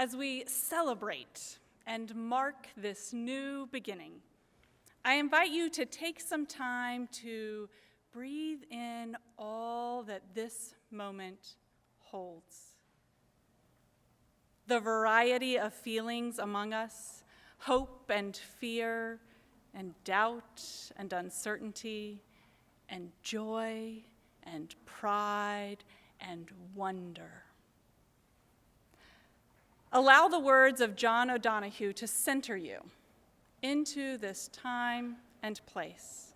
As we celebrate and mark this new beginning, I invite you to take some time to breathe in all that this moment holds. The variety of feelings among us, hope and fear, and doubt and uncertainty, and joy and pride and wonder. Allow the words of John O'Donohue to center you into this time and place.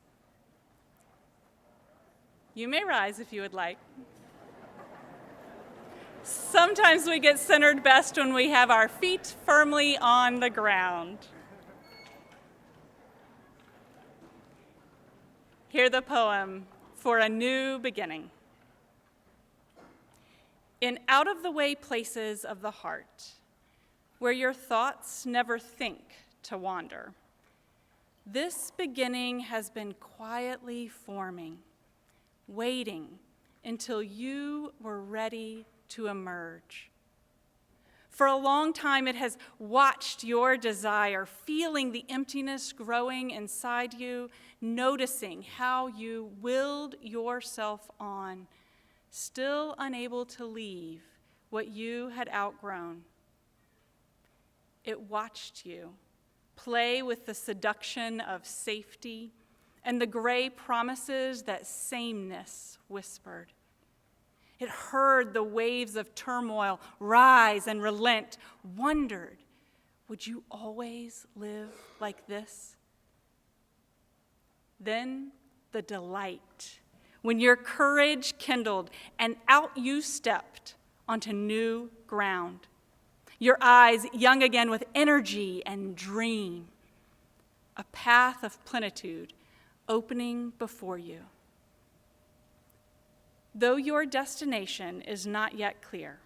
You may rise if you would like. Sometimes we get centered best when we have our feet firmly on the ground. Hear the poem, For a New Beginning. In out-of-the-way places of the heart, where your thoughts never think to wander, this beginning has been quietly forming, waiting until you were ready to emerge. For a long time, it has watched your desire, feeling the emptiness growing inside you, noticing how you willed yourself on, still unable to leave what you had outgrown. It watched you play with the seduction of safety and the gray promises that sameness whispered. It heard the waves of turmoil rise and relent, wondered, would you always live like this? Then the delight, when your courage kindled and out you stepped onto new ground. Your eyes young again with energy and dream, a path of plenitude opening before you. Though your destination is not yet clear,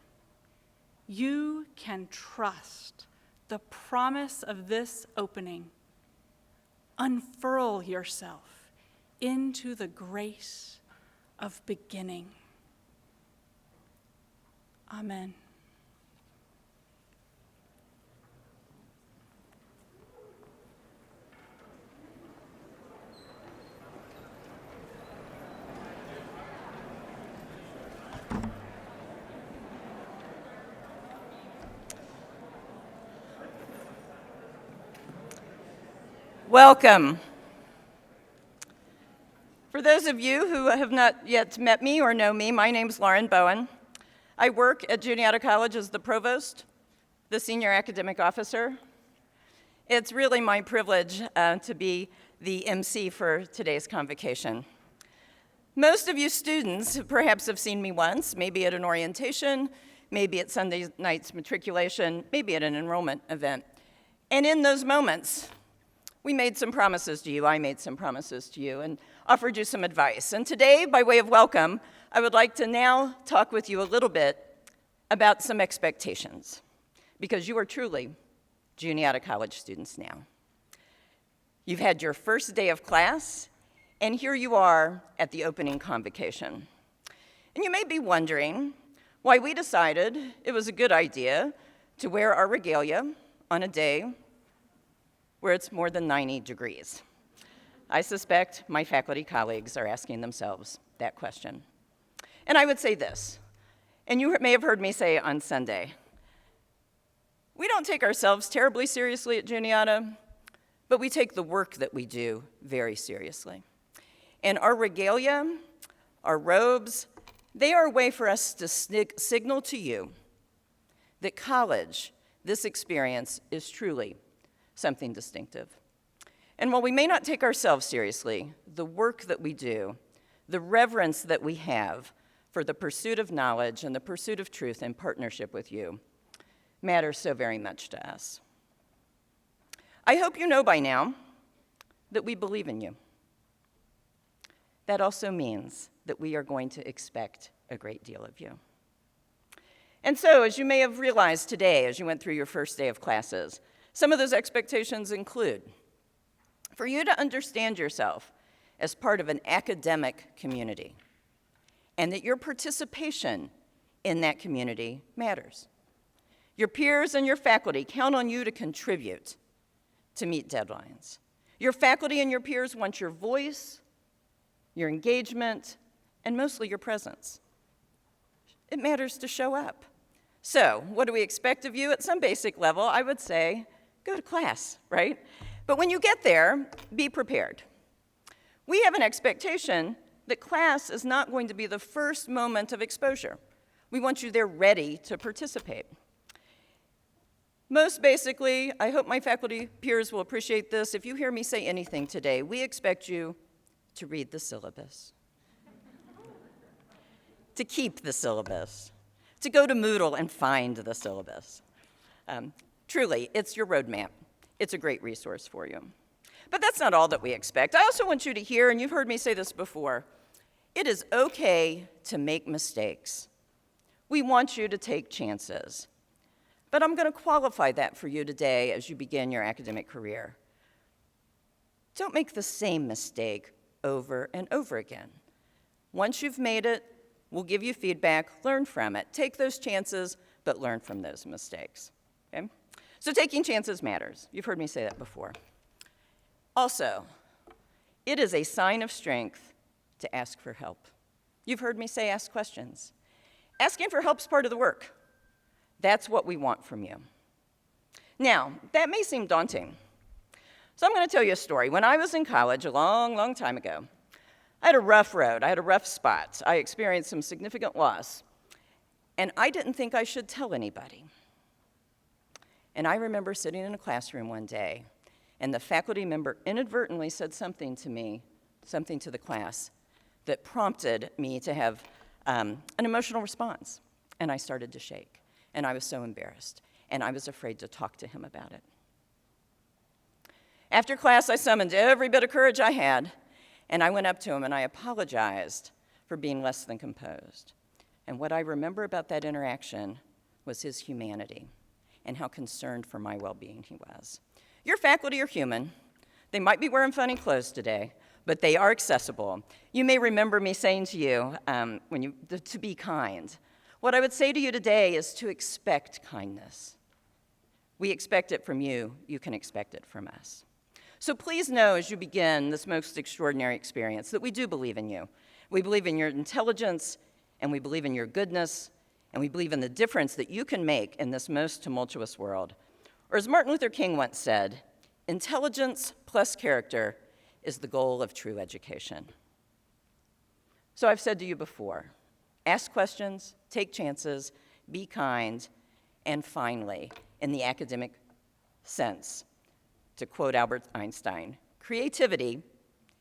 you can trust the promise of this opening. Unfurl yourself into the grace of beginning. Amen. Welcome. For those of you who have not yet met me or know me, my name's Lauren Bowen. I work at Juniata College as the provost, the senior academic officer. It's really my privilege to be the MC for today's convocation. Most of you students perhaps have seen me once, maybe at an orientation, maybe at Sunday night's matriculation, maybe at an enrollment event. And in those moments, we made some promises to you, I made some promises to you, and offered you some advice. And today, by way of welcome, I would like to now talk with you a little bit about some expectations, because you are truly Juniata College students now. You've had your first day of class, and here you are at the opening convocation. And you may be wondering why we decided it was a good idea to wear our regalia on a day where it's more than 90 degrees. I suspect my faculty colleagues are asking themselves that question. And I would say this, and you may have heard me say on Sunday, we don't take ourselves terribly seriously at Juniata, but we take the work that we do very seriously. And our regalia, our robes, they are a way for us to signal to you that college, this experience, is truly something distinctive. And while we may not take ourselves seriously, the work that we do, the reverence that we have for the pursuit of knowledge and the pursuit of truth in partnership with you matters so very much to us. I hope you know by now that we believe in you. That also means that we are going to expect a great deal of you. And so, as you may have realized today, as you went through your first day of classes, some of those expectations include for you to understand yourself as part of an academic community, and that your participation in that community matters. Your peers and your faculty count on you to contribute to meet deadlines. Your faculty and your peers want your voice, your engagement, and mostly your presence. It matters to show up. So, what do we expect of you? At some basic level, I would say, go to class, right? But when you get there, be prepared. We have an expectation that class is not going to be the first moment of exposure. We want you there ready to participate. Most basically, I hope my faculty peers will appreciate this. If you hear me say anything today, we expect you to read the syllabus, to keep the syllabus, to go to Moodle and find the syllabus. Truly, it's your roadmap. It's a great resource for you. But that's not all that we expect. I also want you to hear, and you've heard me say this before, it is okay to make mistakes. We want you to take chances. But I'm going to qualify that for you today as you begin your academic career. Don't make the same mistake over and over again. Once you've made it, we'll give you feedback, learn from it. Take those chances, but learn from those mistakes, okay? So taking chances matters. You've heard me say that before. Also, it is a sign of strength to ask for help. You've heard me say ask questions. Asking for help is part of the work. That's what we want from you. Now, that may seem daunting. So I'm going to tell you a story. When I was in college a long, long time ago, I had a rough road. I had a rough spot. I experienced some significant loss. And I didn't think I should tell anybody. And I remember sitting in a classroom one day, and the faculty member inadvertently said something to me, something to the class, that prompted me to have an emotional response. And I started to shake. And I was so embarrassed. And I was afraid to talk to him about it. After class, I summoned every bit of courage I had, and I went up to him and I apologized for being less than composed. And what I remember about that interaction was his humanity and how concerned for my well-being he was. Your faculty are human. They might be wearing funny clothes today, but they are accessible. You may remember me saying to you to be kind. What I would say to you today is to expect kindness. We expect it from you. You can expect it from us. So please know as you begin this most extraordinary experience that we do believe in you. We believe in your intelligence, and we believe in your goodness, and we believe in the difference that you can make in this most tumultuous world. Or as Martin Luther King once said, intelligence plus character is the goal of true education. So I've said to you before, ask questions, take chances, be kind, and finally, in the academic sense, to quote Albert Einstein, creativity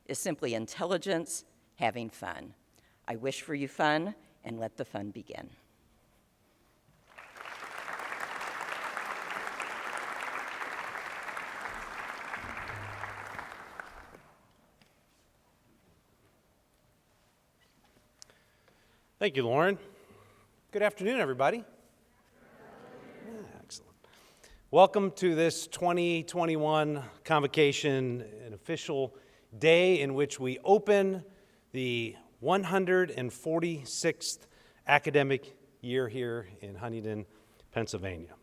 is simply intelligence having fun. I wish for you fun, and let the fun begin. Thank you, Lauren. Good afternoon, everybody. Yeah, excellent. Welcome to this 2021 Convocation, an official day in which we open the 146th academic year here in Huntington, Pennsylvania.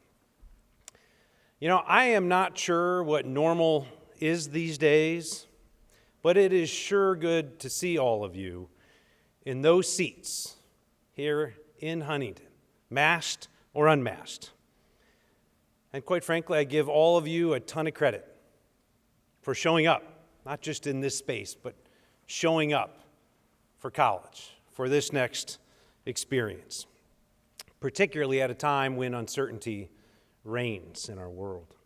You know, I am not sure what normal is these days, but it is sure good to see all of you in those seats here in Huntington, masked or unmasked. And quite frankly, I give all of you a ton of credit for showing up, not just in this space, but showing up for college, for this next experience, particularly at a time when uncertainty reigns in our world.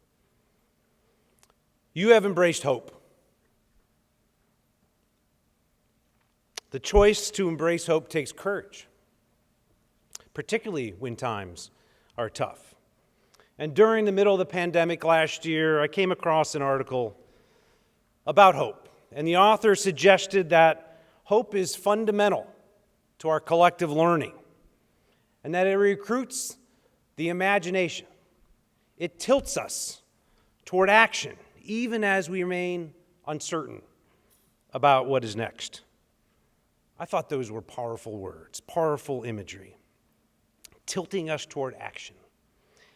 You have embraced hope. The choice to embrace hope takes courage, particularly when times are tough. And during the middle of the pandemic last year, I came across an article about hope. And the author suggested that hope is fundamental to our collective learning and that it recruits the imagination. It tilts us toward action, even as we remain uncertain about what is next. I thought those were powerful words, powerful imagery, tilting us toward action.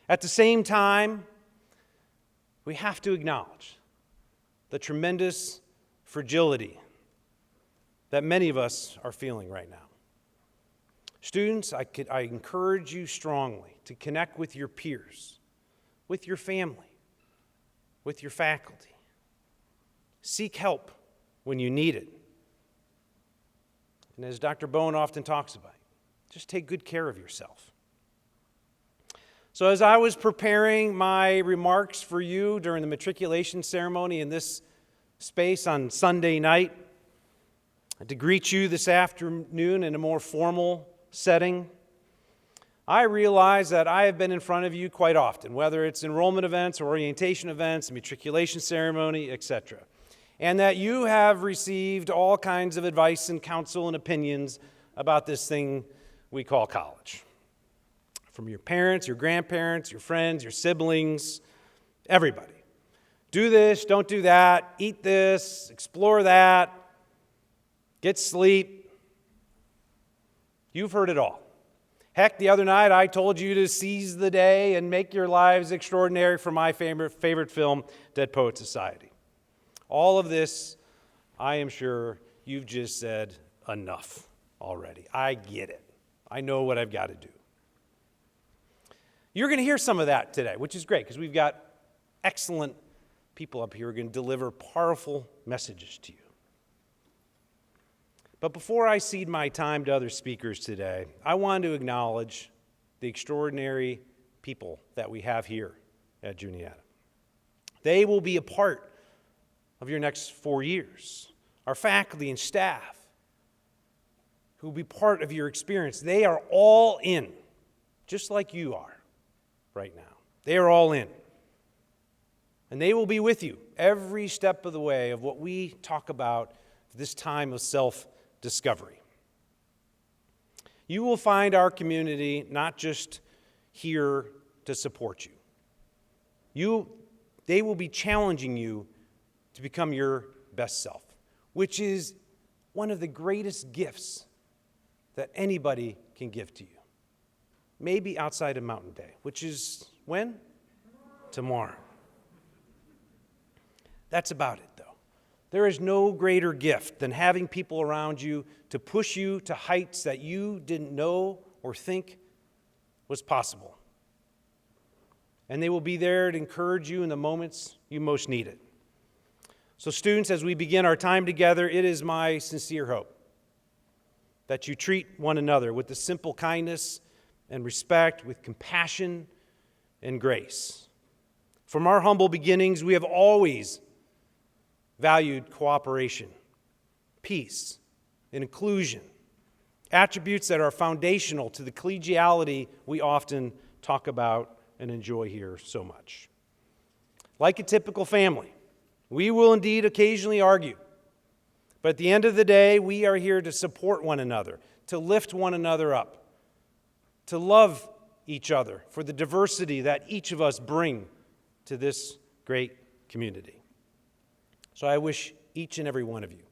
At the same time, we have to acknowledge the tremendous fragility that many of us are feeling right now. Students, I encourage you strongly to connect with your peers, with your family, with your faculty. Seek help when you need it. And as Dr. Bowen often talks about, just take good care of yourself. So as I was preparing my remarks for you during the matriculation ceremony in this space on Sunday night, to greet you this afternoon in a more formal setting, I realize that I have been in front of you quite often, whether it's enrollment events or orientation events, matriculation ceremony, etc., and that you have received all kinds of advice and counsel and opinions about this thing we call college. From your parents, your grandparents, your friends, your siblings, everybody. Do this, don't do that, eat this, explore that, get sleep. You've heard it all. Heck, the other night I told you to seize the day and make your lives extraordinary for my favorite film, Dead Poets Society. All of this, I am sure you've just said enough already. I get it. I know what I've got to do. You're going to hear some of that today, which is great because we've got excellent people up here who are going to deliver powerful messages to you. But before I cede my time to other speakers today, I want to acknowledge the extraordinary people that we have here at Juniata. They will be a part of your next 4 years. Our faculty and staff who will be part of your experience, they are all in, just like you are right now. They are all in. And they will be with you every step of the way of what we talk about this time of self-discovery. You will find our community not just here to support you. They will be challenging you to become your best self, which is one of the greatest gifts that anybody can give to you. Maybe outside of Mountain Day, which is when? Tomorrow. That's about it, though. There is no greater gift than having people around you to push you to heights that you didn't know or think was possible. And they will be there to encourage you in the moments you most need it. So students, as we begin our time together, it is my sincere hope that you treat one another with the simple kindness and respect, with compassion and grace. From our humble beginnings, we have always valued cooperation, peace, and inclusion, attributes that are foundational to the collegiality we often talk about and enjoy here so much. Like a typical family, we will indeed occasionally argue, but at the end of the day, we are here to support one another, to lift one another up, to love each other for the diversity that each of us bring to this great community. So I wish each and every one of you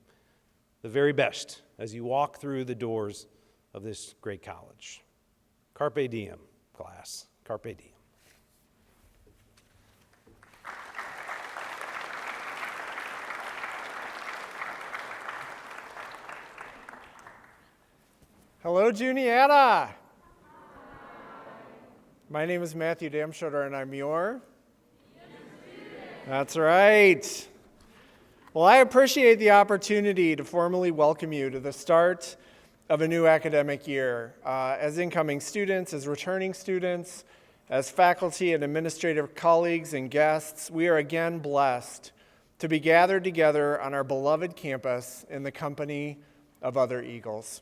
the very best as you walk through the doors of this great college. Carpe diem, class. Carpe diem. Hello, Juniata. My name is Matthew Damschotter, and I'm your? That's right. Well, I appreciate the opportunity to formally welcome you to the start of a new academic year. As incoming students, as returning students, as faculty and administrative colleagues and guests, we are again blessed to be gathered together on our beloved campus in the company of other Eagles.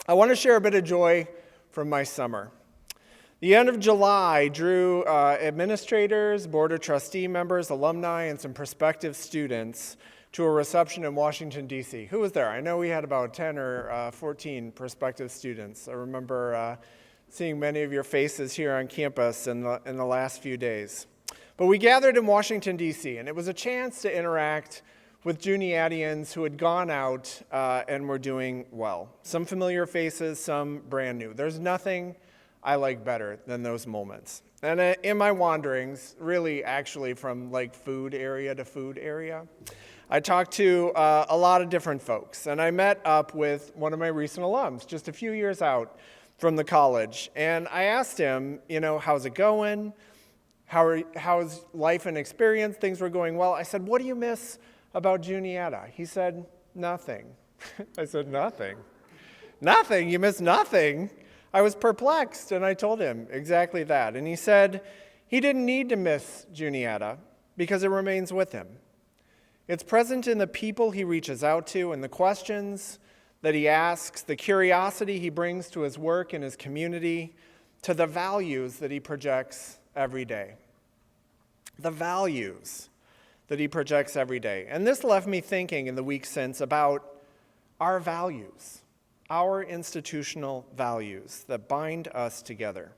I want to share a bit of joy from my summer. The end of July drew administrators, board of trustee members, alumni, and some prospective students to a reception in Washington, D.C. Who was there? I know we had about 10 or 14 prospective students. I remember seeing many of your faces here on campus in the last few days. But we gathered in Washington, D.C., and it was a chance to interact with Juniatians who had gone out and were doing well. Some familiar faces, some brand new. There's nothing I like better than those moments. And in my wanderings, really actually from like food area to food area, I talked to a lot of different folks. And I met up with one of my recent alums, just a few years out from the college. And I asked him, how's it going? How's life and experience? Things were going well. I said, what do you miss about Juniata? He said, nothing. I said, nothing? Nothing? You miss nothing? I was perplexed, and I told him exactly that. And he said he didn't need to miss Juniata because it remains with him. It's present in the people he reaches out to and the questions that he asks, the curiosity he brings to his work and his community, to the values that he projects every day. The values that he projects every day. And this left me thinking in the week since about our values, our institutional values that bind us together.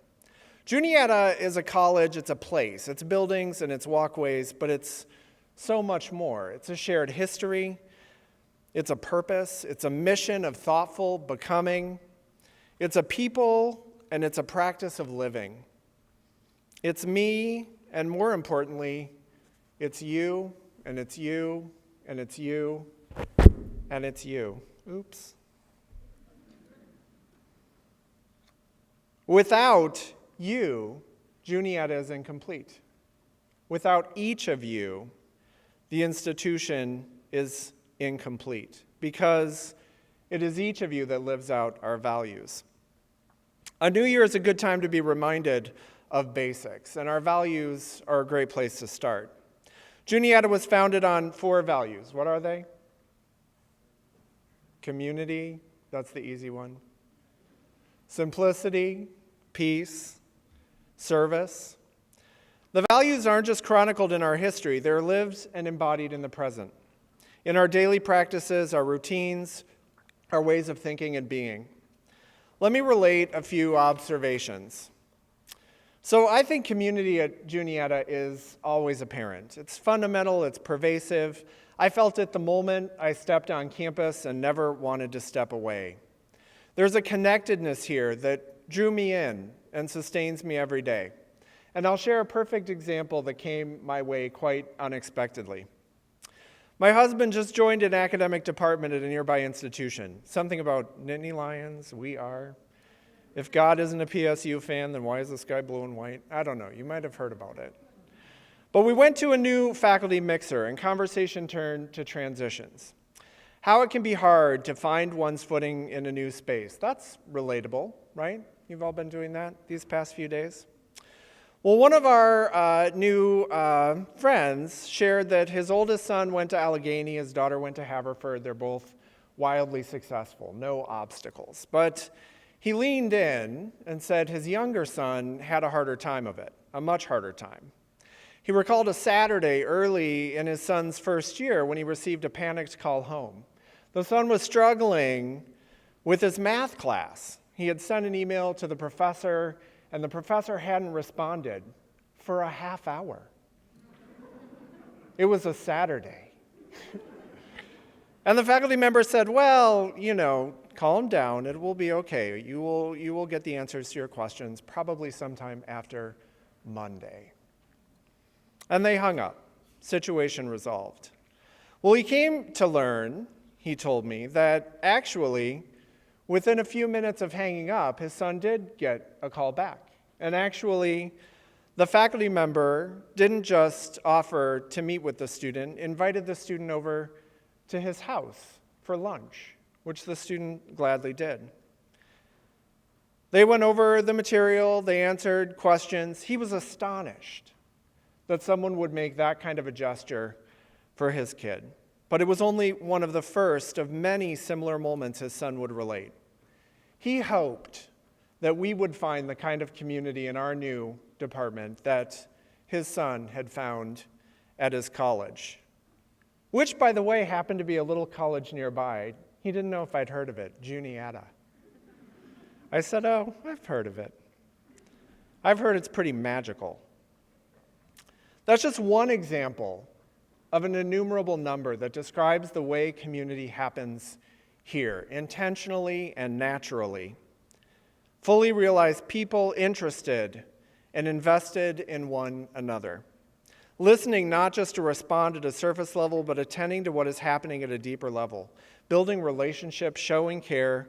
Juniata is a college, it's a place, it's buildings and it's walkways, but it's so much more. It's a shared history, it's a purpose, it's a mission of thoughtful becoming, it's a people, and it's a practice of living. It's me, and more importantly, it's you, and it's you, and it's you, and it's you. Oops. Without you, Juniata is incomplete. Without each of you, the institution is incomplete because it is each of you that lives out our values. A new year is a good time to be reminded of basics, and our values are a great place to start. Juniata was founded on 4 values. What are they? Community, that's the easy one. Simplicity, peace, service. The values aren't just chronicled in our history, they're lived and embodied in the present. In our daily practices, our routines, our ways of thinking and being. Let me relate a few observations. So I think community at Juniata is always apparent. It's fundamental, it's pervasive. I felt it the moment I stepped on campus and never wanted to step away. There's a connectedness here that drew me in and sustains me every day. And I'll share a perfect example that came my way quite unexpectedly. My husband just joined an academic department at a nearby institution. Something about Nittany Lions, we are. If God isn't a PSU fan, then why is the sky blue and white? I don't know. You might have heard about it. But we went to a new faculty mixer, and conversation turned to transitions. How it can be hard to find one's footing in a new space. That's relatable, right? You've all been doing that these past few days? Well, one of our new friends shared that his oldest son went to Allegheny, his daughter went to Haverford. They're both wildly successful, no obstacles. But he leaned in and said his younger son had a harder time of it, a much harder time. He recalled a Saturday early in his son's first year when he received a panicked call home. The son was struggling with his math class. He had sent an email to the professor, and the professor hadn't responded for a half hour. It was a Saturday. And the faculty member said, well, calm down, it will be okay. You will get the answers to your questions probably sometime after Monday. And they hung up. Situation resolved. Well, he came to learn, he told me, that actually, within a few minutes of hanging up, his son did get a call back. And actually, the faculty member didn't just offer to meet with the student, invited the student over to his house for lunch, which the student gladly did. They went over the material, they answered questions. He was astonished that someone would make that kind of a gesture for his kid. But it was only one of the first of many similar moments his son would relate. He hoped that we would find the kind of community in our new department that his son had found at his college, which, by the way, happened to be a little college nearby. He didn't know if I'd heard of it, Juniata. I said, oh, I've heard of it. I've heard it's pretty magical. That's just one example of an innumerable number that describes the way community happens here, intentionally and naturally. Fully realized people interested and invested in one another. Listening not just to respond at a surface level, but attending to what is happening at a deeper level. Building relationships, showing care,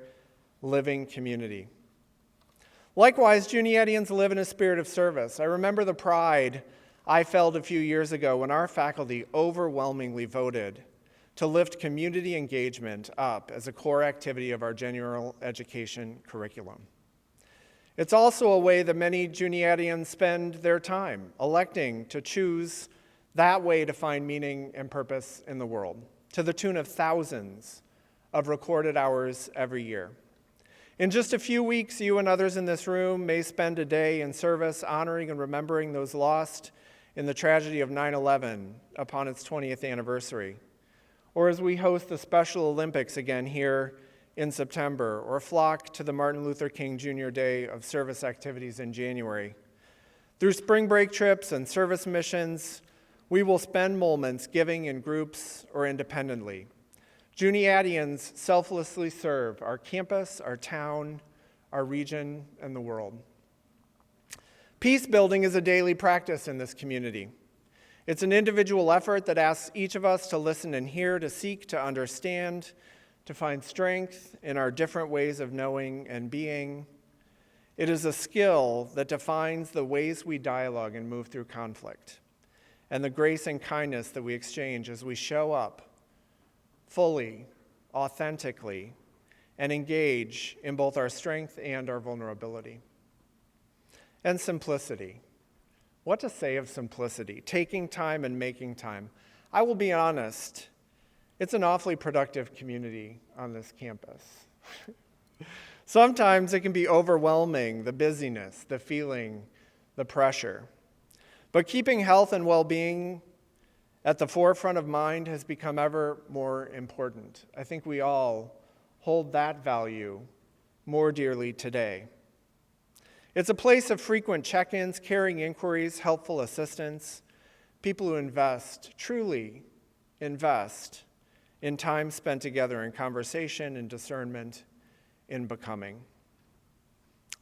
living community. Likewise, Juniatians live in a spirit of service. I remember the pride I felt a few years ago when our faculty overwhelmingly voted to lift community engagement up as a core activity of our general education curriculum. It's also a way that many Juniatians spend their time, electing to choose that way to find meaning and purpose in the world, to the tune of thousands of recorded hours every year. In just a few weeks, you and others in this room may spend a day in service honoring and remembering those lost in the tragedy of 9/11 upon its 20th anniversary, or as we host the Special Olympics again here in September, or flock to the Martin Luther King Jr. Day of Service activities in January. Through spring break trips and service missions, we will spend moments giving in groups or independently. Juniatians selflessly serve our campus, our town, our region, and the world. Peace building is a daily practice in this community. It's an individual effort that asks each of us to listen and hear, to seek, to understand, to find strength in our different ways of knowing and being. It is a skill that defines the ways we dialogue and move through conflict, and the grace and kindness that we exchange as we show up fully, authentically, and engage in both our strength and our vulnerability. And simplicity. What to say of simplicity? Taking time and making time. I will be honest, it's an awfully productive community on this campus. Sometimes it can be overwhelming, the busyness, the feeling, the pressure. But keeping health and well-being at the forefront of mind has become ever more important. I think we all hold that value more dearly today. It's a place of frequent check-ins, caring inquiries, helpful assistance, people who invest, truly invest, in time spent together in conversation and discernment in becoming.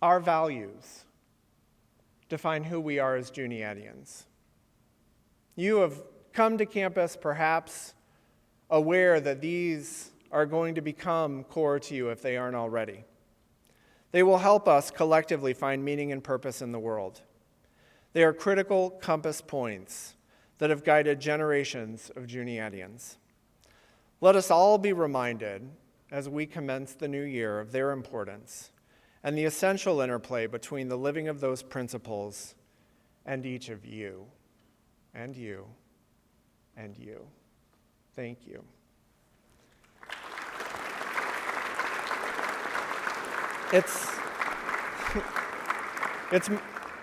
Our values define who we are as Juniatians. You have come to campus perhaps aware that these are going to become core to you if they aren't already. They will help us collectively find meaning and purpose in the world. They are critical compass points that have guided generations of Juniatians. Let us all be reminded as we commence the new year of their importance and the essential interplay between the living of those principles and each of you, and you, and you. Thank you.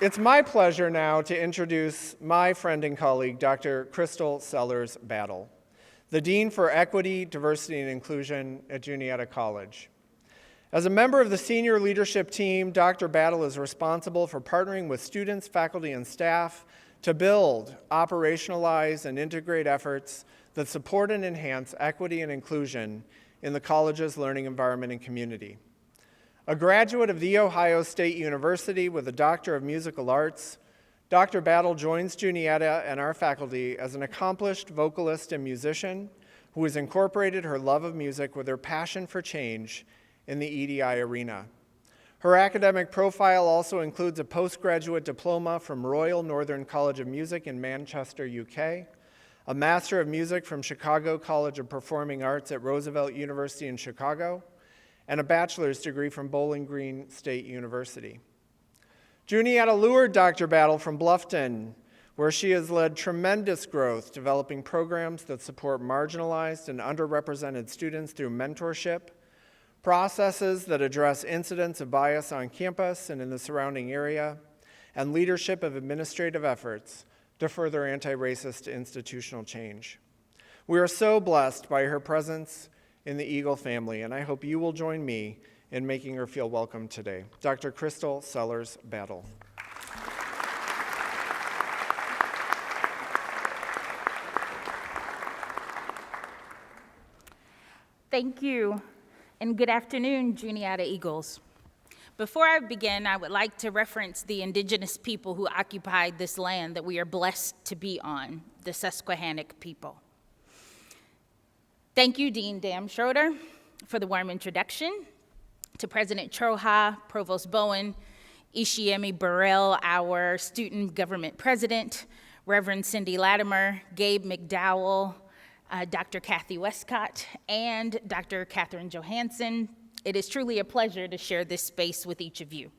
It's my pleasure now to introduce my friend and colleague, Dr. Crystal Sellers-Battle, the Dean for Equity, Diversity, and Inclusion at Juniata College. As a member of the senior leadership team, Dr. Battle is responsible for partnering with students, faculty, and staff to build, operationalize, and integrate efforts that support and enhance equity and inclusion in the college's learning environment and community. A graduate of The Ohio State University with a Doctor of Musical Arts, Dr. Battle joins Juniata and our faculty as an accomplished vocalist and musician who has incorporated her love of music with her passion for change in the EDI arena. Her academic profile also includes a postgraduate diploma from Royal Northern College of Music in Manchester, UK, a Master of Music from Chicago College of Performing Arts at Roosevelt University in Chicago, and a bachelor's degree from Bowling Green State University. Juniata lured Dr. Battle from Bluffton, where she has led tremendous growth, developing programs that support marginalized and underrepresented students through mentorship, processes that address incidents of bias on campus and in the surrounding area, and leadership of administrative efforts to further anti-racist institutional change. We are so blessed by her presence in the Eagle family, and I hope you will join me in making her feel welcome today. Dr. Crystal Sellers-Battle. Thank you, and good afternoon, Juniata Eagles. Before I begin, I would like to reference the indigenous people who occupied this land that we are blessed to be on, the Susquehannock people. Thank you, Dean Dan Schroeder, for the warm introduction. To President Troha, Provost Bowen, Ishii, Emmy, Burrell, our student government president, Reverend Cindy Latimer, Gabe McDowell, Dr. Kathy Westcott, and Dr. Catherine Johansson, it is truly a pleasure to share this space with each of you.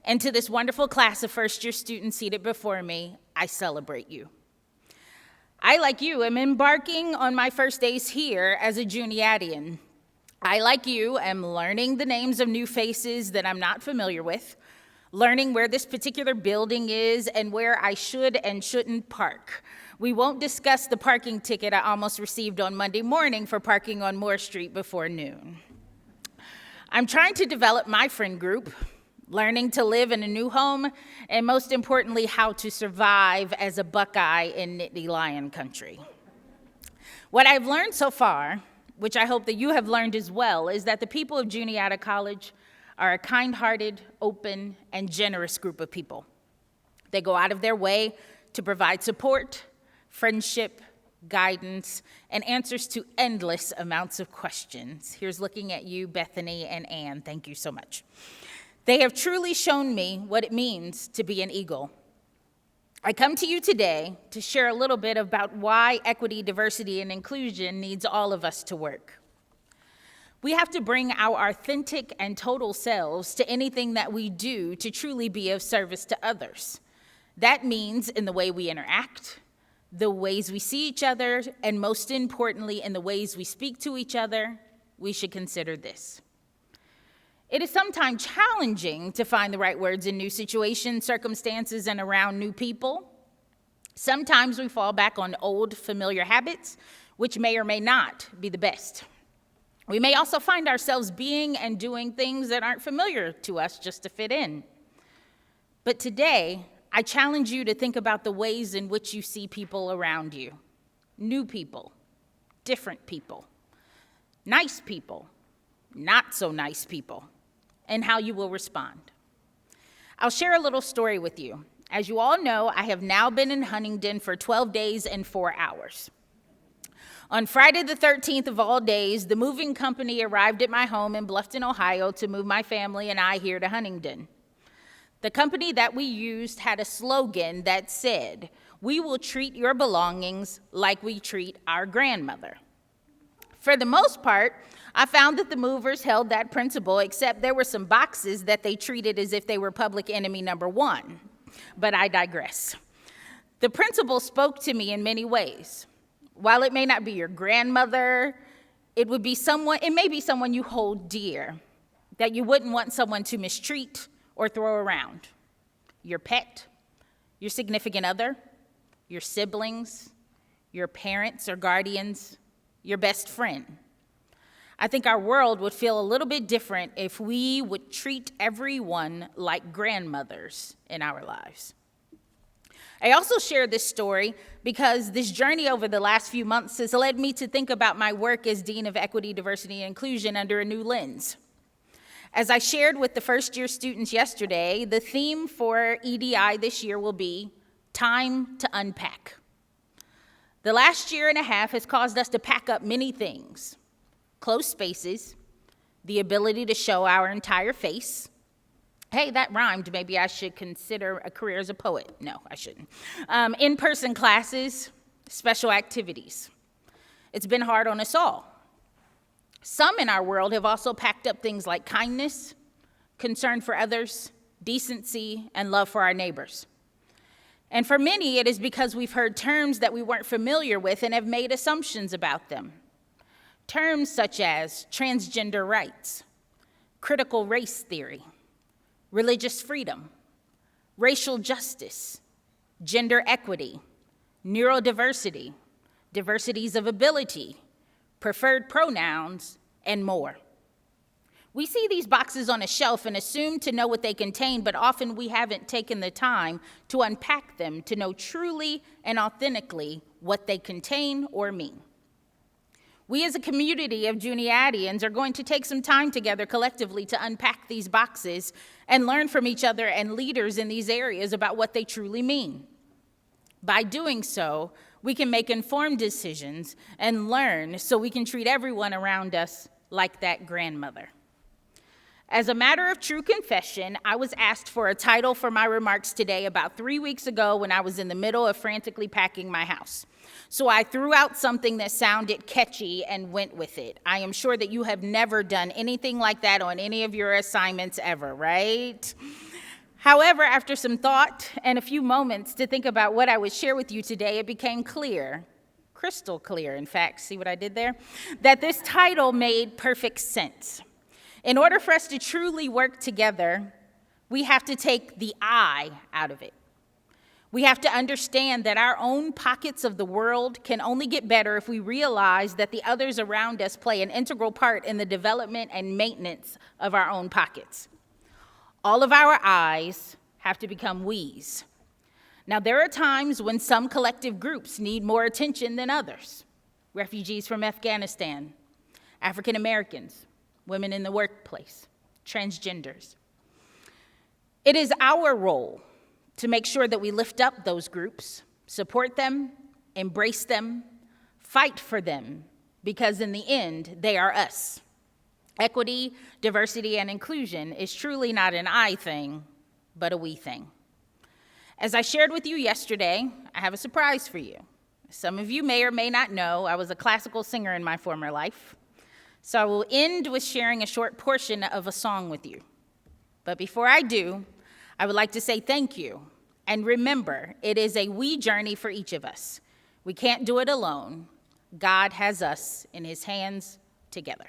And to this wonderful class of first-year students seated before me, I celebrate you. I, like you, am embarking on my first days here as a Juniatian. I, like you, am learning the names of new faces that I'm not familiar with, learning where this particular building is and where I should and shouldn't park. We won't discuss the parking ticket I almost received on Monday morning for parking on Moore Street before noon. I'm trying to develop my friend group, learning to live in a new home, and most importantly, how to survive as a Buckeye in Nittany Lion country. What I've learned so far, which I hope that you have learned as well, is that the people of Juniata College are a kind-hearted, open, and generous group of people. They go out of their way to provide support, friendship, guidance, and answers to endless amounts of questions. Here's looking at you, Bethany and Ann. Thank you so much. They have truly shown me what it means to be an Eagle. I come to you today to share a little bit about why equity, diversity, and inclusion needs all of us to work. We have to bring our authentic and total selves to anything that we do to truly be of service to others. That means in the way we interact, the ways we see each other, and most importantly, in the ways we speak to each other, we should consider this. It is sometimes challenging to find the right words in new situations, circumstances, and around new people. Sometimes we fall back on old, familiar habits, which may or may not be the best. We may also find ourselves being and doing things that aren't familiar to us just to fit in. But today, I challenge you to think about the ways in which you see people around you. New people, different people, nice people, not so nice people, and how you will respond. I'll share a little story with you. As you all know, I have now been in Huntingdon for 12 days and 4 hours. On Friday the 13th of all days, the moving company arrived at my home in Bluffton, Ohio to move my family and I here to Huntingdon. The company that we used had a slogan that said, "We will treat your belongings like we treat our grandmother." For the most part, I found that the movers held that principle, except there were some boxes that they treated as if they were public enemy number one. But I digress. The principle spoke to me in many ways. While it may not be your grandmother, it may be someone you hold dear, that you wouldn't want someone to mistreat or throw around. Your pet, your significant other, your siblings, your parents or guardians, your best friend. I think our world would feel a little bit different if we would treat everyone like grandmothers in our lives. I also share this story because this journey over the last few months has led me to think about my work as Dean of Equity, Diversity, and Inclusion under a new lens. As I shared with the first-year students yesterday, the theme for EDI this year will be time to unpack. The last year and a half has caused us to pack up many things: closed spaces, the ability to show our entire face. Hey, that rhymed. Maybe I should consider a career as a poet. No, I shouldn't. In-person classes, special activities. It's been hard on us all. Some in our world have also packed up things like kindness, concern for others, decency, and love for our neighbors. And for many, it is because we've heard terms that we weren't familiar with and have made assumptions about them. Terms such as transgender rights, critical race theory, religious freedom, racial justice, gender equity, neurodiversity, diversities of ability, preferred pronouns, and more. We see these boxes on a shelf and assume to know what they contain, but often we haven't taken the time to unpack them to know truly and authentically what they contain or mean. We as a community of Juniatians are going to take some time together collectively to unpack these boxes and learn from each other and leaders in these areas about what they truly mean. By doing so, we can make informed decisions and learn so we can treat everyone around us like that grandmother. As a matter of true confession, I was asked for a title for my remarks today about 3 weeks ago when I was in the middle of frantically packing my house. So I threw out something that sounded catchy and went with it. I am sure that you have never done anything like that on any of your assignments ever, right? However, after some thought and a few moments to think about what I would share with you today, it became clear, crystal clear, in fact, see what I did there? That this title made perfect sense. In order for us to truly work together, we have to take the I out of it. We have to understand that our own pockets of the world can only get better if we realize that the others around us play an integral part in the development and maintenance of our own pockets. All of our I's have to become we's. Now, there are times when some collective groups need more attention than others. Refugees from Afghanistan, African Americans, women in the workplace, transgenders. It is our role to make sure that we lift up those groups, support them, embrace them, fight for them, because in the end, they are us. Equity, diversity, and inclusion is truly not an I thing, but a we thing. As I shared with you yesterday, I have a surprise for you. Some of you may or may not know I was a classical singer in my former life. So I will end with sharing a short portion of a song with you. But before I do, I would like to say thank you. And remember, it is a we journey for each of us. We can't do it alone. God has us in his hands together.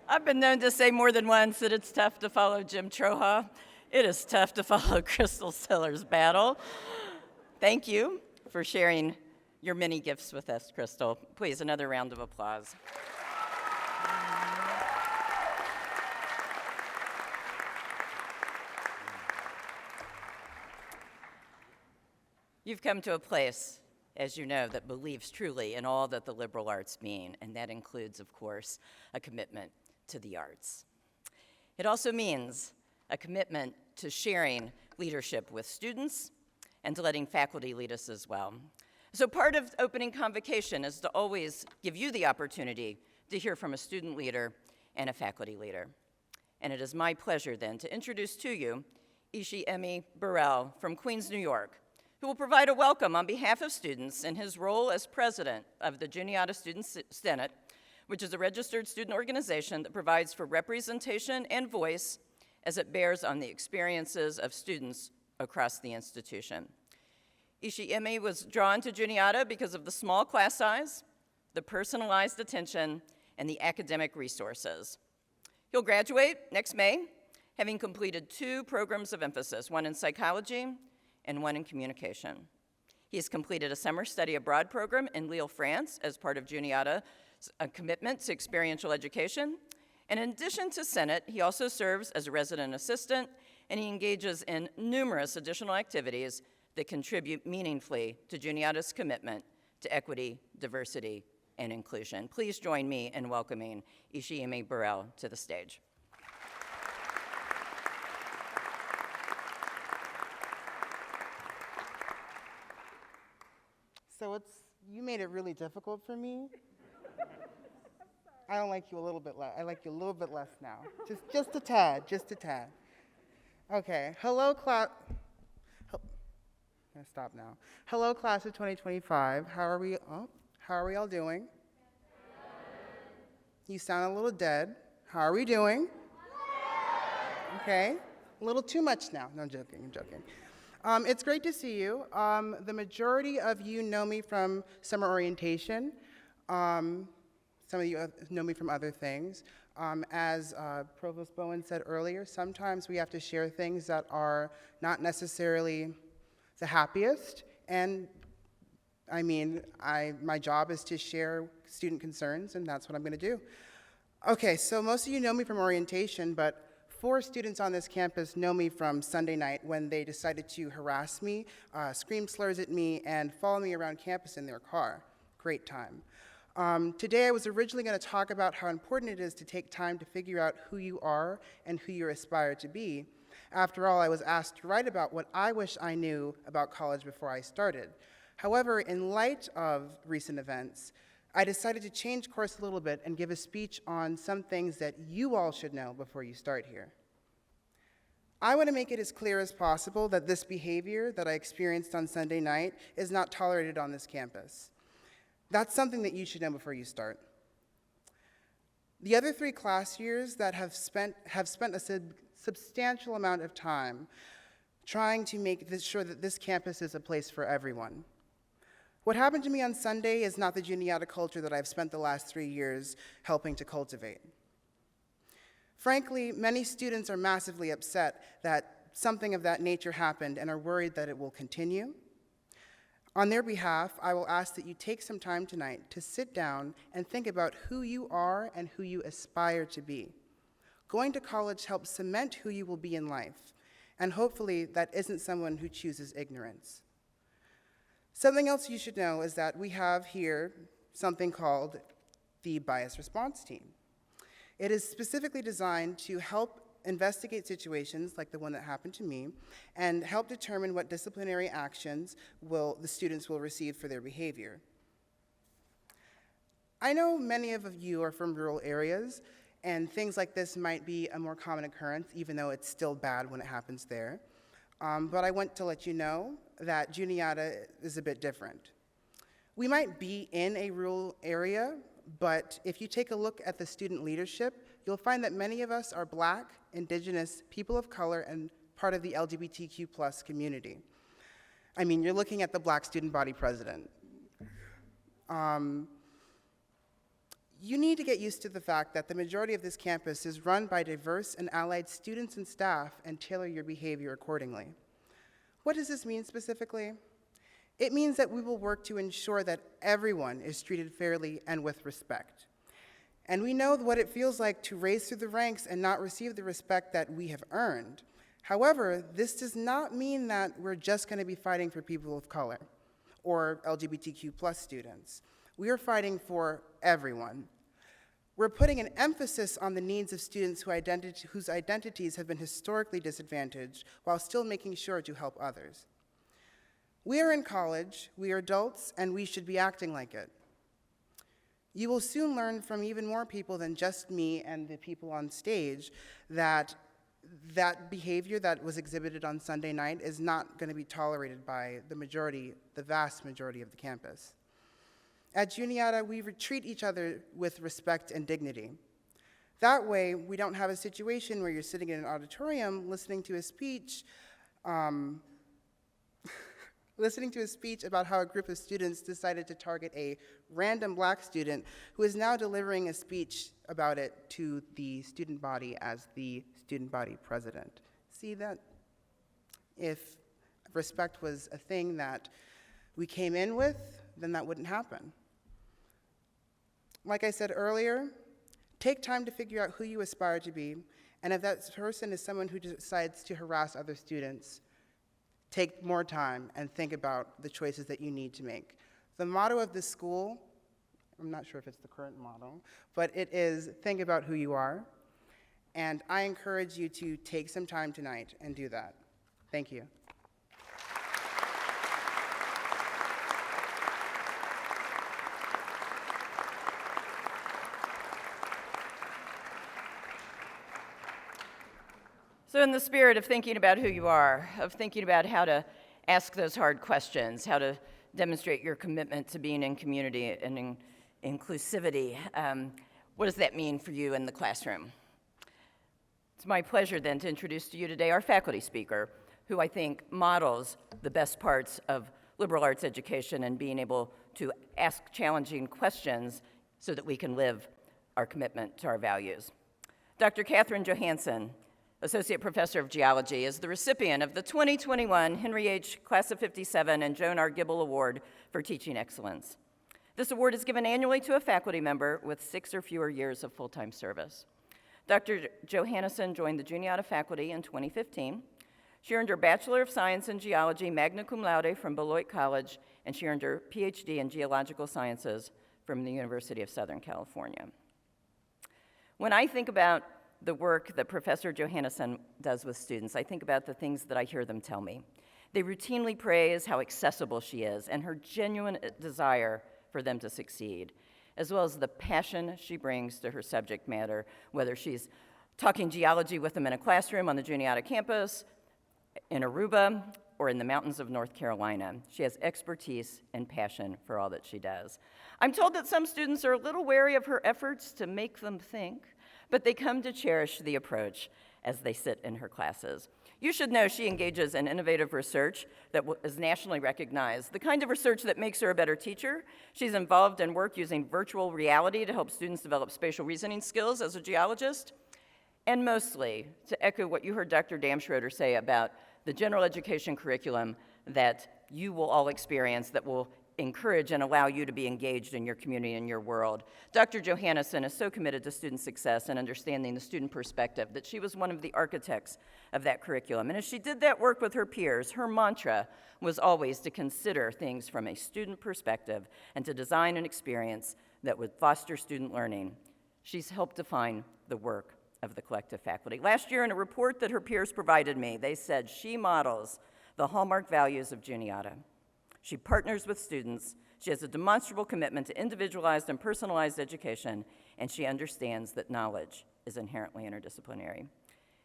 I've been known to say more than once that it's tough to follow Jim Troha. It is tough to follow Crystal Siller's battle. Thank you for sharing your many gifts with us, Crystal. Please, another round of applause. You've come to a place, as you know, that believes truly in all that the liberal arts mean, and that includes, of course, a commitment to the arts. It also means a commitment to sharing leadership with students and to letting faculty lead us as well. So part of opening Convocation is to always give you the opportunity to hear from a student leader and a faculty leader. And it is my pleasure then to introduce to you Ishii Emmy Burrell from Queens, New York, who will provide a welcome on behalf of students in his role as president of the Juniata Student Senate, which is a registered student organization that provides for representation and voice as it bears on the experiences of students across the institution. Ishii Emmy was drawn to Juniata because of the small class size, the personalized attention, and the academic resources. He'll graduate next May, having completed 2 programs of emphasis, one in psychology and one in communication. He has completed a summer study abroad program in Lille, France, as part of Juniata's commitment to experiential education. And in addition to Senate, he also serves as a resident assistant, and he engages in numerous additional activities that contribute meaningfully to Juniata's commitment to equity, diversity, and inclusion. Please join me in welcoming Ishii Emmy Burrell to the stage. So you made it really difficult for me. I don't like you a little bit less. I like you a little bit less now. Just a tad, just a tad. Okay, hello class. I'm gonna stop now. Hello class of 2025. How are we all doing? You sound a little dead. How are we doing? Okay, a little too much now. No, I'm joking. It's great to see you. The majority of you know me from summer orientation. Some of you know me from other things. As Provost Bowen said earlier, sometimes we have to share things that are not necessarily the happiest. And I mean, my job is to share student concerns, and that's what I'm going to do. Okay, so most of you know me from orientation, but 4 students on this campus know me from Sunday night when they decided to harass me, scream slurs at me, and follow me around campus in their car. Great time. Today I was originally going to talk about how important it is to take time to figure out who you are and who you aspire to be. After all, I was asked to write about what I wish I knew about college before I started. However, in light of recent events, I decided to change course a little bit and give a speech on some things that you all should know before you start here. I want to make it as clear as possible that this behavior that I experienced on Sunday night is not tolerated on this campus. That's something that you should know before you start. The other 3 class years that have spent a substantial amount of time trying to make sure that this campus is a place for everyone. What happened to me on Sunday is not the Juniata culture that I've spent the last 3 years helping to cultivate. Frankly, many students are massively upset that something of that nature happened and are worried that it will continue. On their behalf, I will ask that you take some time tonight to sit down and think about who you are and who you aspire to be. Going to college helps cement who you will be in life, and hopefully that isn't someone who chooses ignorance. Something else you should know is that we have here something called the Bias Response Team. It is specifically designed to help investigate situations like the one that happened to me and help determine what disciplinary actions the students will receive for their behavior. I know many of you are from rural areas, and things like this might be a more common occurrence, even though it's still bad when it happens there. But I want to let you know that Juniata is a bit different. We might be in a rural area, but if you take a look at the student leadership, you'll find that many of us are Black, Indigenous, people of color, and part of the LGBTQ+ community. I mean, you're looking at the Black student body president. You need to get used to the fact that the majority of this campus is run by diverse and allied students and staff, and tailor your behavior accordingly. What does this mean specifically? It means that we will work to ensure that everyone is treated fairly and with respect. And we know what it feels like to race through the ranks and not receive the respect that we have earned. However, this does not mean that we're just going to be fighting for people of color or LGBTQ+ students. We are fighting for everyone. We're putting an emphasis on the needs of students whose identities have been historically disadvantaged while still making sure to help others. We are in college, we are adults, and we should be acting like it. You will soon learn from even more people than just me and the people on stage that behavior that was exhibited on Sunday night is not going to be tolerated by the vast majority of the campus. At Juniata, we treat each other with respect and dignity. That way, we don't have a situation where you're sitting in an auditorium listening to a speech about how a group of students decided to target a random black student who is now delivering a speech about it to the student body as the student body president. See that? If respect was a thing that we came in with, then that wouldn't happen. Like I said earlier, take time to figure out who you aspire to be, and if that person is someone who decides to harass other students, take more time and think about the choices that you need to make. The motto of this school, I'm not sure if it's the current motto, but it is think about who you are, and I encourage you to take some time tonight and do that. Thank you. So in the spirit of thinking about who you are, of thinking about how to ask those hard questions, how to demonstrate your commitment to being in community and in inclusivity, what does that mean for you in the classroom? It's my pleasure then to introduce to you today our faculty speaker, who I think models the best parts of liberal arts education and being able to ask challenging questions so that we can live our commitment to our values. Dr. Catherine Johansson, Associate Professor of Geology, is the recipient of the 2021 Henry H. Class of 57 and Joan R. Gibble Award for Teaching Excellence. This award is given annually to a faculty member with 6 or fewer years of full-time service. Dr. Johansson joined the Juniata faculty in 2015. She earned her Bachelor of Science in Geology magna cum laude from Beloit College, and she earned her PhD in Geological Sciences from the University of Southern California. When I think about the work that Professor Johansson does with students, I think about the things that I hear them tell me. They routinely praise how accessible she is and her genuine desire for them to succeed, as well as the passion she brings to her subject matter, whether she's talking geology with them in a classroom on the Juniata campus, in Aruba, or in the mountains of North Carolina. She has expertise and passion for all that she does. I'm told that some students are a little wary of her efforts to make them think, but they come to cherish the approach as they sit in her classes. You should know she engages in innovative research that is nationally recognized, the kind of research that makes her a better teacher. She's involved in work using virtual reality to help students develop spatial reasoning skills as a geologist. And mostly, to echo what you heard Dr. Damschroeder say about the general education curriculum that you will all experience that will encourage and allow you to be engaged in your community and your world. Dr. Johansson is so committed to student success and understanding the student perspective that she was one of the architects of that curriculum. And as she did that work with her peers, her mantra was always to consider things from a student perspective and to design an experience that would foster student learning. She's helped define the work of the collective faculty. Last year, in a report that her peers provided me, they said she models the hallmark values of Juniata. She partners with students, she has a demonstrable commitment to individualized and personalized education, and she understands that knowledge is inherently interdisciplinary.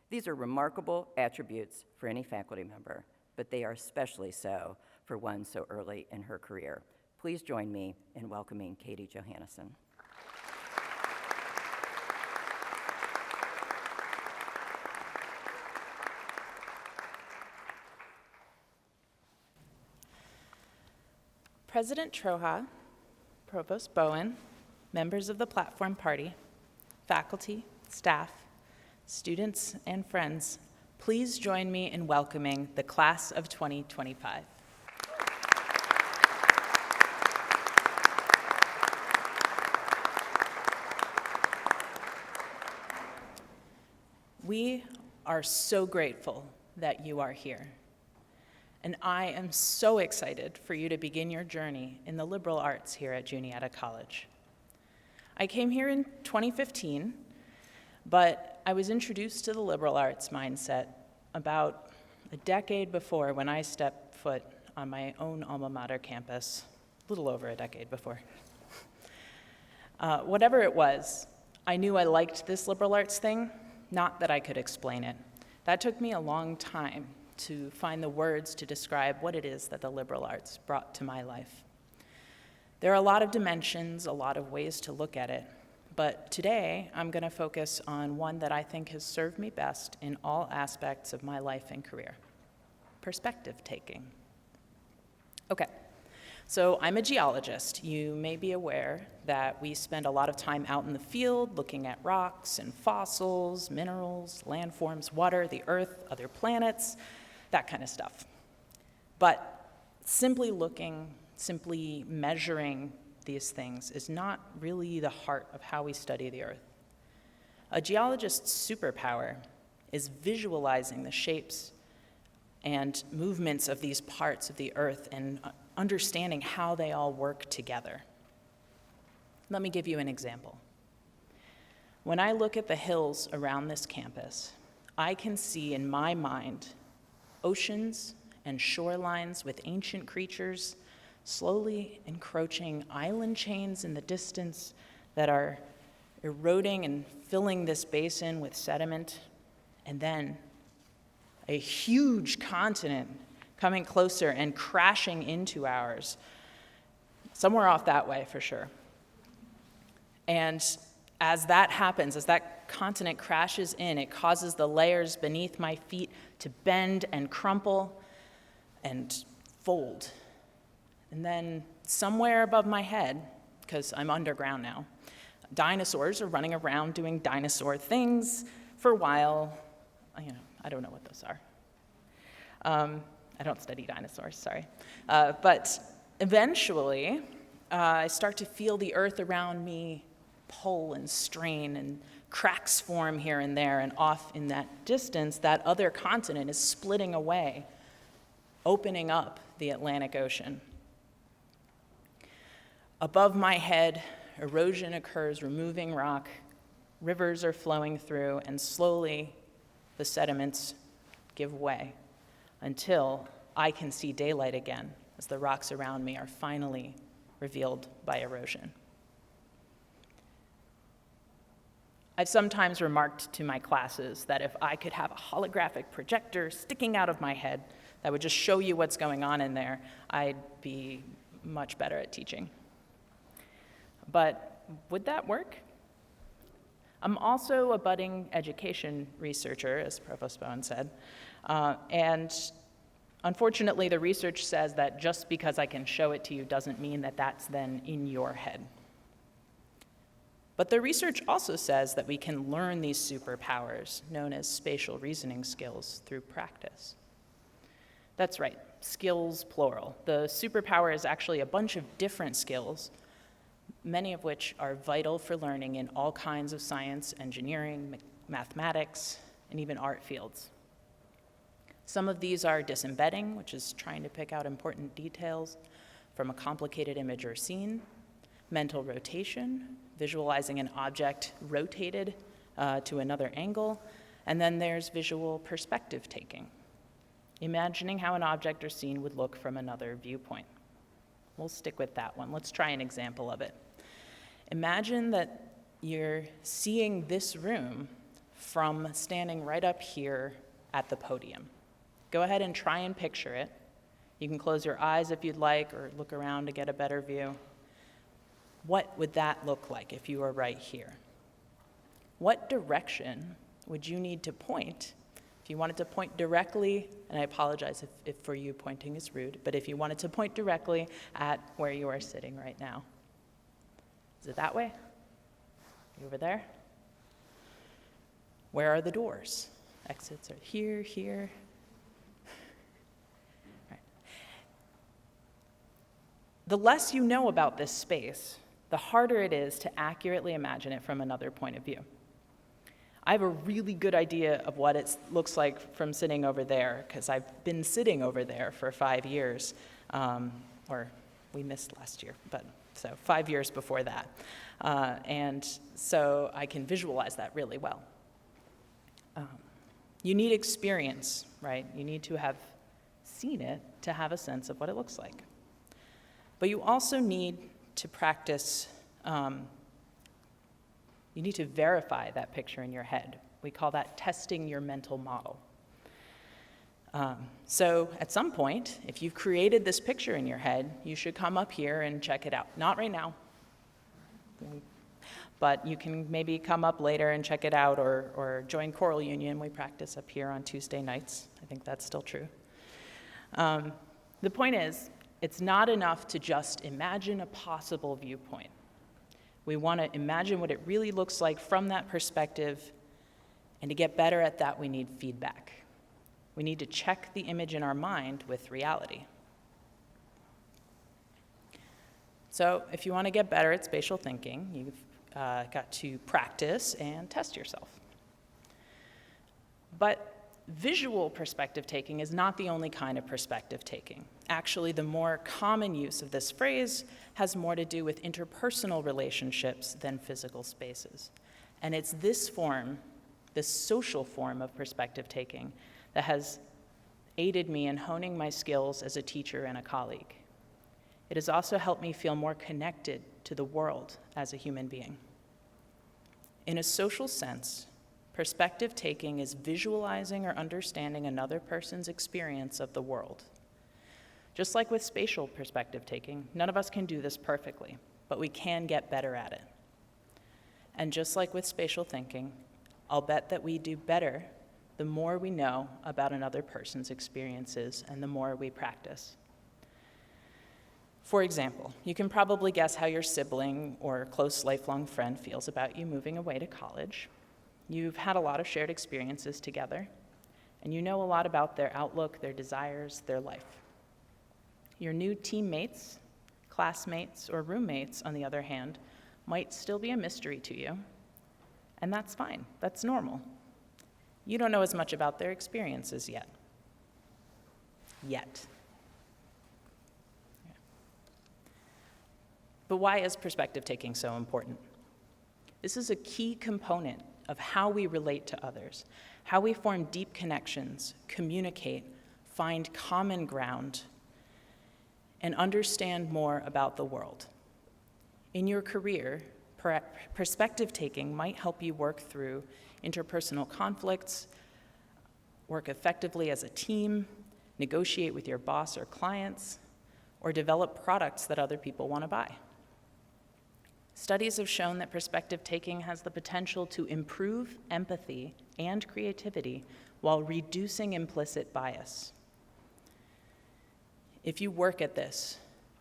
These are remarkable attributes for any faculty member, but they are especially so for one so early in her career. Please join me in welcoming Katie Johansson. President Troja, Provost Bowen, members of the Platform Party, faculty, staff, students, and friends, please join me in welcoming the class of 2025. We are so grateful that you are here. And I am so excited for you to begin your journey in the liberal arts here at Juniata College. I came here in 2015, but I was introduced to the liberal arts mindset about a decade before when I stepped foot on my own alma mater campus, a little over a decade before. Whatever it was, I knew I liked this liberal arts thing, not that I could explain it. That took me a long time to find the words to describe what it is that the liberal arts brought to my life. There are a lot of dimensions, a lot of ways to look at it, but today I'm going to focus on one that I think has served me best in all aspects of my life and career: perspective taking. Okay, so I'm a geologist. You may be aware that we spend a lot of time out in the field looking at rocks and fossils, minerals, landforms, water, the earth, other planets, that kind of stuff. But simply looking, simply measuring these things is not really the heart of how we study the earth. A geologist's superpower is visualizing the shapes and movements of these parts of the earth and understanding how they all work together. Let me give you an example. When I look at the hills around this campus, I can see in my mind oceans and shorelines with ancient creatures slowly encroaching island chains in the distance that are eroding and filling this basin with sediment, and then a huge continent coming closer and crashing into ours, somewhere off that way for sure. And as that happens, as that continent crashes in, it causes the layers beneath my feet to bend and crumple and fold. And then somewhere above my head, because I'm underground now, dinosaurs are running around doing dinosaur things for a while. I don't know what those are. I don't study dinosaurs, sorry. But eventually, I start to feel the earth around me pull and strain, and cracks form here and there, and off in that distance, that other continent is splitting away, opening up the Atlantic Ocean. Above my head, erosion occurs, removing rock, rivers are flowing through, and slowly the sediments give way until I can see daylight again as the rocks around me are finally revealed by erosion. I've sometimes remarked to my classes that if I could have a holographic projector sticking out of my head that would just show you what's going on in there, I'd be much better at teaching. But would that work? I'm also a budding education researcher, as Provost Bowen said, and unfortunately the research says that just because I can show it to you doesn't mean that that's then in your head. But the research also says that we can learn these superpowers, known as spatial reasoning skills, through practice. That's right, skills plural. The superpower is actually a bunch of different skills, many of which are vital for learning in all kinds of science, engineering, mathematics, and even art fields. Some of these are disembedding, which is trying to pick out important details from a complicated image or scene, mental rotation, visualizing an object rotated to another angle, and then there's visual perspective taking, imagining how an object or scene would look from another viewpoint. We'll stick with that one. Let's try an example of it. Imagine that you're seeing this room from standing right up here at the podium. Go ahead and try and picture it. You can close your eyes if you'd like, or look around to get a better view. What would that look like if you were right here? What direction would you need to point? If you wanted to point directly, and I apologize if for you pointing is rude, but if you wanted to point directly at where you are sitting right now. Is it that way? You over there? Where are the doors? Exits are here, here. Right. The less you know about this space, the harder it is to accurately imagine it from another point of view. I have a really good idea of what it looks like from sitting over there, because I've been sitting over there for 5 years, or we missed last year, but so 5 years before that. And so I can visualize that really well. You need experience, right? You need to have seen it to have a sense of what it looks like. But you also need to practice, you need to verify that picture in your head. We call that testing your mental model. So at some point, if you've created this picture in your head, you should come up here and check it out. Not right now, but you can maybe come up later and check it out, or join Choral Union. We practice up here on Tuesday nights. I think that's still true. The point is, it's not enough to just imagine a possible viewpoint. We want to imagine what it really looks like from that perspective, and to get better at that, we need feedback. We need to check the image in our mind with reality. So if you want to get better at spatial thinking, you've got to practice and test yourself. But visual perspective taking is not the only kind of perspective taking. Actually, the more common use of this phrase has more to do with interpersonal relationships than physical spaces. And it's this form, this social form of perspective taking, that has aided me in honing my skills as a teacher and a colleague. It has also helped me feel more connected to the world as a human being. In a social sense, perspective taking is visualizing or understanding another person's experience of the world. Just like with spatial perspective taking, none of us can do this perfectly, but we can get better at it. And just like with spatial thinking, I'll bet that we do better the more we know about another person's experiences and the more we practice. For example, you can probably guess how your sibling or close lifelong friend feels about you moving away to college. You've had a lot of shared experiences together, and you know a lot about their outlook, their desires, their life. Your new teammates, classmates, or roommates, on the other hand, might still be a mystery to you, and that's fine. That's normal. You don't know as much about their experiences yet. But why is perspective taking so important? This is a key component of how we relate to others, how we form deep connections, communicate, find common ground, and understand more about the world. In your career, perspective taking might help you work through interpersonal conflicts, work effectively as a team, negotiate with your boss or clients, or develop products that other people want to buy. Studies have shown that perspective taking has the potential to improve empathy and creativity while reducing implicit bias. If you work at this,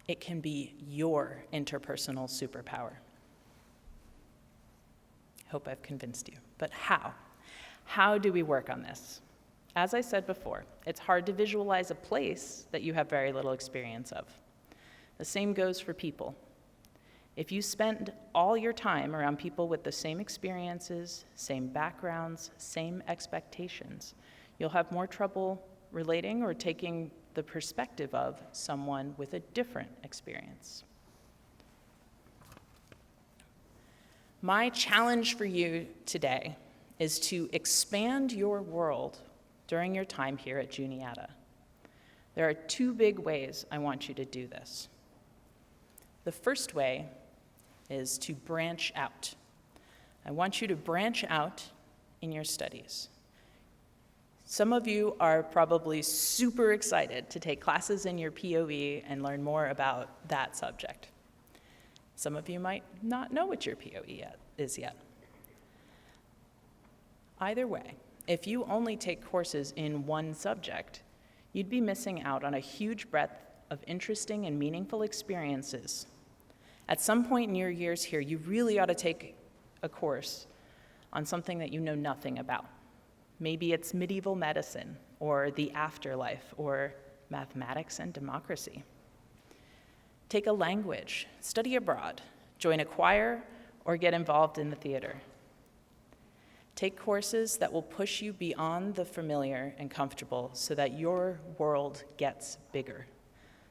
it can be your interpersonal superpower. Hope I've convinced you. But how? How do we work on this? As I said before, it's hard to visualize a place that you have very little experience of. The same goes for people. If you spend all your time around people with the same experiences, same backgrounds, same expectations, you'll have more trouble relating or taking the perspective of someone with a different experience. My challenge for you today is to expand your world during your time here at Juniata. There are two big ways I want you to do this. The first way is to branch out. I want you to branch out in your studies. Some of you are probably super excited to take classes in your POE and learn more about that subject. Some of you might not know what your POE is yet. Either way, if you only take courses in one subject, you'd be missing out on a huge breadth of interesting and meaningful experiences. At some point in your years here, you really ought to take a course on something that you know nothing about. Maybe it's medieval medicine, or the afterlife, or mathematics and democracy. Take a language, study abroad, join a choir, or get involved in the theater. Take courses that will push you beyond the familiar and comfortable so that your world gets bigger,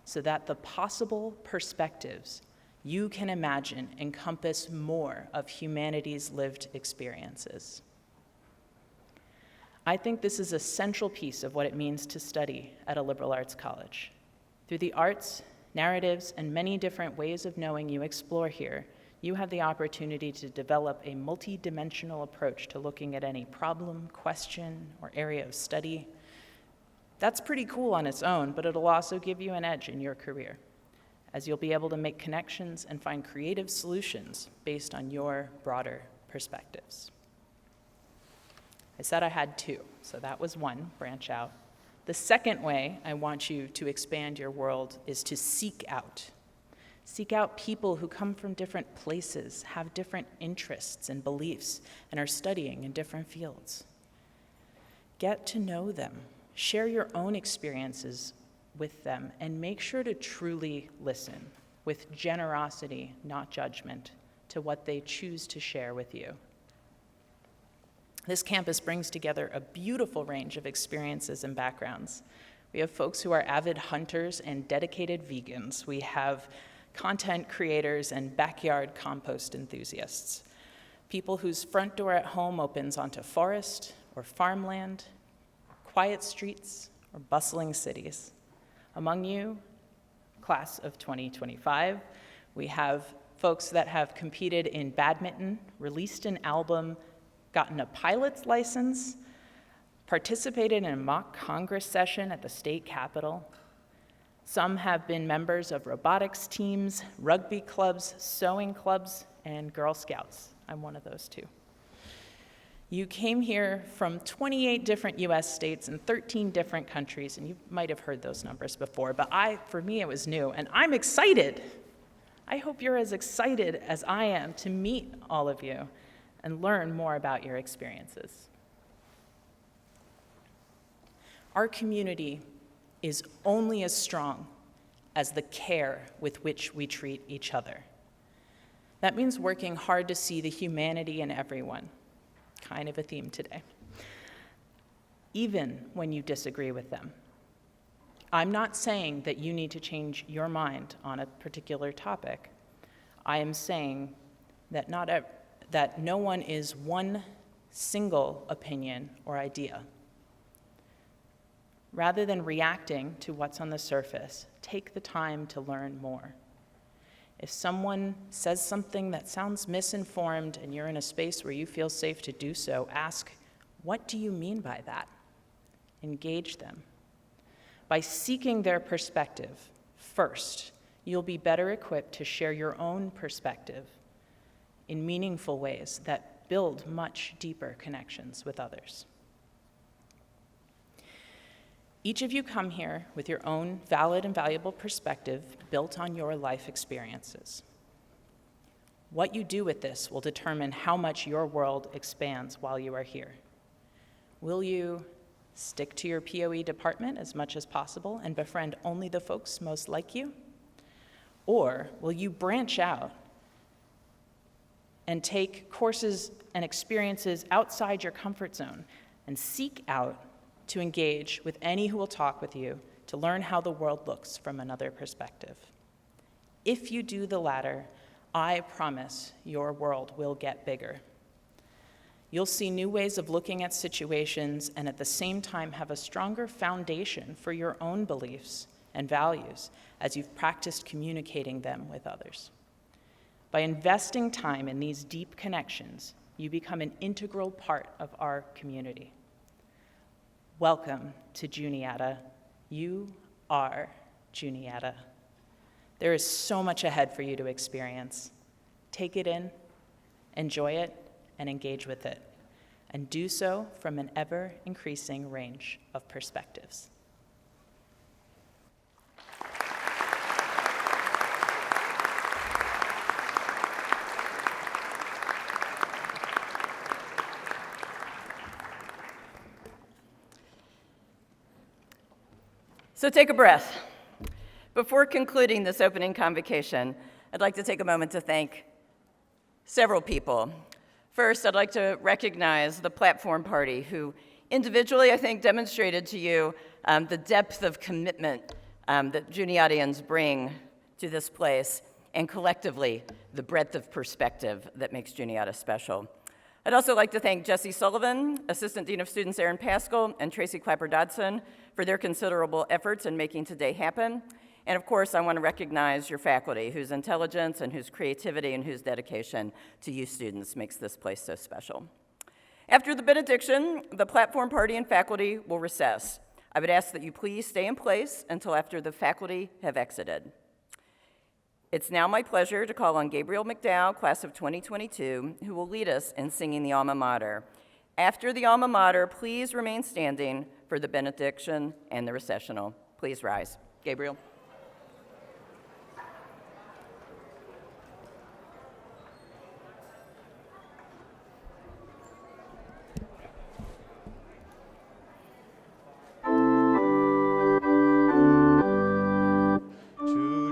so that the possible perspectives you can imagine encompass more of humanity's lived experiences. I think this is a central piece of what it means to study at a liberal arts college. Through the arts, narratives, and many different ways of knowing you explore here, you have the opportunity to develop a multi-dimensional approach to looking at any problem, question, or area of study. That's pretty cool on its own, but it'll also give you an edge in your career, as you'll be able to make connections and find creative solutions based on your broader perspectives. I said I had two, so that was one, branch out. The second way I want you to expand your world is to seek out. Seek out people who come from different places, have different interests and beliefs, and are studying in different fields. Get to know them. Share your own experiences with them, and make sure to truly listen with generosity, not judgment, to what they choose to share with you. This campus brings together a beautiful range of experiences and backgrounds. We have folks who are avid hunters and dedicated vegans. We have content creators and backyard compost enthusiasts. People whose front door at home opens onto forest or farmland, quiet streets or bustling cities. Among you, class of 2025, we have folks that have competed in badminton, released an album, gotten a pilot's license, participated in a mock Congress session at the state capitol. Some have been members of robotics teams, rugby clubs, sewing clubs, and Girl Scouts. I'm one of those too. You came here from 28 different US states and 13 different countries, and you might have heard those numbers before, but for me, it was new, and I'm excited. I hope you're as excited as I am to meet all of you and learn more about your experiences. Our community is only as strong as the care with which we treat each other. That means working hard to see the humanity in everyone, kind of a theme today, even when you disagree with them. I'm not saying that you need to change your mind on a particular topic. I am saying that that no one is one single opinion or idea. Rather than reacting to what's on the surface, take the time to learn more. If someone says something that sounds misinformed and you're in a space where you feel safe to do so, ask, what do you mean by that? Engage them. By seeking their perspective first, you'll be better equipped to share your own perspective in meaningful ways that build much deeper connections with others. Each of you come here with your own valid and valuable perspective built on your life experiences. What you do with this will determine how much your world expands while you are here. Will you stick to your POE department as much as possible and befriend only the folks most like you? Or will you branch out and take courses and experiences outside your comfort zone and seek out to engage with any who will talk with you to learn how the world looks from another perspective? If you do the latter, I promise your world will get bigger. You'll see new ways of looking at situations and at the same time have a stronger foundation for your own beliefs and values as you've practiced communicating them with others. By investing time in these deep connections, you become an integral part of our community. Welcome to Juniata. You are Juniata. There is so much ahead for you to experience. Take it in, enjoy it, and engage with it, and do so from an ever-increasing range of perspectives. So take a breath. Before concluding this opening convocation, I'd like to take a moment to thank several people First, I'd like to recognize the platform party who individually, I think, demonstrated to you the depth of commitment that Juniatians bring to this place, and collectively, the breadth of perspective that makes Juniata special. I'd also like to thank Jesse Sullivan, Assistant Dean of Students Aaron Pascal, and Tracy Clapper-Dodson for their considerable efforts in making today happen. And of course, I want to recognize your faculty, whose intelligence and whose creativity and whose dedication to you students makes this place so special. After the benediction, the platform party and faculty will recess. I would ask that you please stay in place until after the faculty have exited. It's now my pleasure to call on Gabriel McDowell, class of 2022, who will lead us in singing the Alma Mater. After the Alma Mater, please remain standing for the benediction and the recessional. Please rise. Gabriel.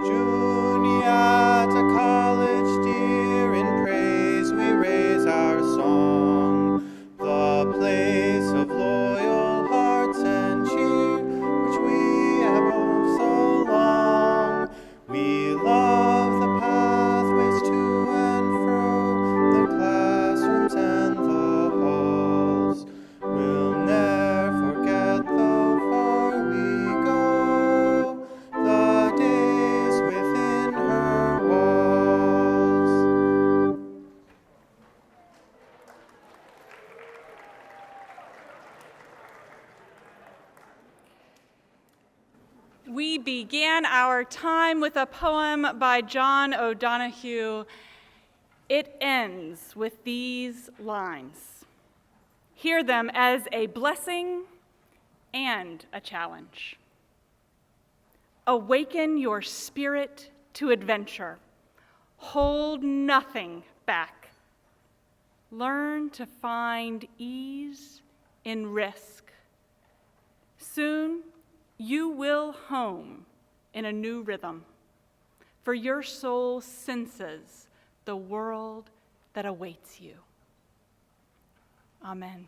Juniata College, dear, in praise we raise our song, the place of loyal hearts and cheer, which we have roamed so long. We love the pathways to and fro, the classrooms and the halls. We'll never forget though far we go, the days within her walls. We began our time with a poem by John O'Donohue. It ends with these lines. Hear them as a blessing and a challenge. Awaken your spirit to adventure. Hold nothing back. Learn to find ease in risk. Soon, you will home in a new rhythm, for your soul senses the world that awaits you. Amen.